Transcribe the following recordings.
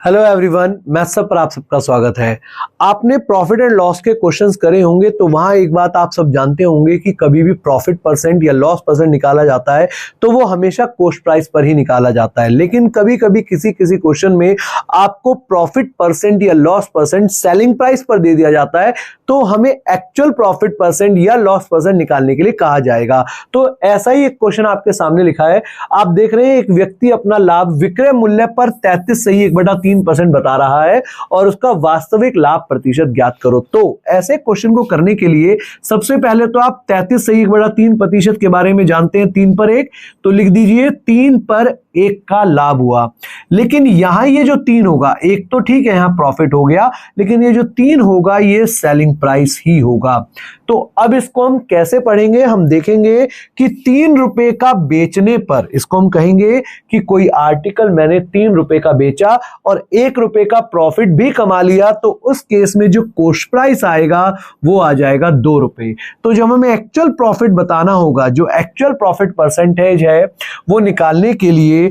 Hello everyone, maths पर आप सबका स्वागत है। आपने प्रॉफिट एंड लॉस के क्वेश्चंस करे होंगे तो वहां एक बात आप सब जानते होंगे कि कभी भी प्रॉफिट परसेंट या लॉस परसेंट निकाला जाता है तो वो हमेशा कॉस्ट प्राइस पर ही निकाला जाता है। लेकिन कभी कभी किसी क्वेश्चन में आपको प्रॉफिट परसेंट या लॉस परसेंट सेलिंग प्राइस पर दे दिया जाता है तो हमें एक्चुअल प्रॉफिट परसेंट या लॉस परसेंट निकालने के लिए कहा जाएगा। तो ऐसा ही एक क्वेश्चन आपके सामने लिखा है। आप देख रहे हैं एक व्यक्ति अपना लाभ विक्रय मूल्य पर 33.3% बता रहा है और उसका वास्तविक लाभ प्रतिशत ज्ञात करो। तो ऐसे क्वेश्चन को करने के लिए सबसे पहले तो आप 33.3% के बारे में जानते हैं। 3 पर 1 तो लिख दीजिए 3 पर 1 का लाभ हुआ। लेकिन यहां ये जो 3 होगा, एक तो ठीक है यहां प्रॉफिट हो गया, लेकिन ये जो 3 होगा ये सेलिंग प्राइस ही होगा। तो अब इसको हम कैसे पढ़ेंगे, हम देखेंगे कि 3 रुपए का बेचने पर इसको हम कहेंगे कि कोई आर्टिकल मैंने 3 रुपए का बेचा और 1 रुपए का प्रॉफिट भी कमा लिया, तो उस केस में जो कॉस्ट प्राइस आएगा वो आ जाएगा 2 रुपए। तो जब हमें एक्चुअल प्रॉफिट बताना होगा, जो एक्चुअल प्रॉफिट परसेंटेज है वो निकालने के लिए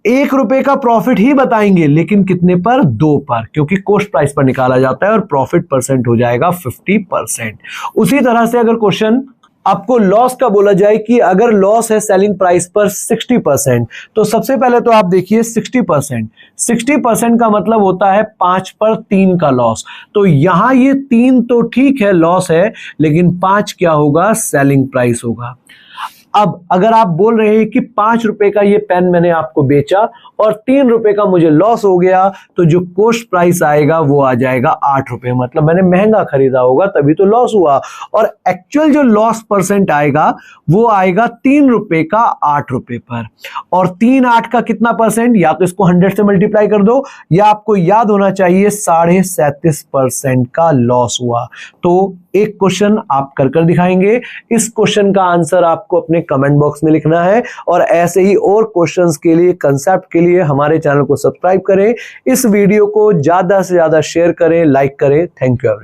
1 रुपए का प्रॉफिट ही बताएंगे, लेकिन कितने पर? 2 पर, क्योंकि कॉस्ट प्राइस पर निकाला जाता है और प्रॉफिट परसेंट हो जाएगा 50%। उसी तरह से अगर क्वेश्चन आपको लॉस का बोला जाए कि अगर लॉस है सेलिंग प्राइस पर 60%, तो सबसे पहले तो आप देखिए 60% का मतलब होता है 5 पर 3 का लॉस। तो यहां ये 3 तो ठीक है लॉस है, लेकिन 5 क्या होगा? सेलिंग प्राइस होगा। अब अगर आप बोल रहे हैं कि 5 रुपए का ये पेन मैंने आपको बेचा और 3 रुपए का मुझे लॉस हो गया, तो जो कॉस्ट प्राइस आएगा वो आ जाएगा 8 रुपए। मतलब मैंने महंगा खरीदा होगा तभी तो लॉस हुआ। और एक्चुअल जो लॉस परसेंट आएगा वो आएगा 3 रुपए का 8 रुपए पर। और 3 8 का कितना परसेंट? या तो इसको 100 से मल्टीप्लाई कर दो, या आपको याद होना चाहिए 37.5% का लॉस हुआ। तो एक क्वेश्चन आप कर दिखाएंगे। इस क्वेश्चन का आंसर आपको अपने कमेंट बॉक्स में लिखना है और ऐसे ही और क्वेश्चंस के लिए, कंसेप्ट के लिए हमारे चैनल को सब्सक्राइब करें। इस वीडियो को ज्यादा से ज्यादा शेयर करें, लाइक करें। Thank you.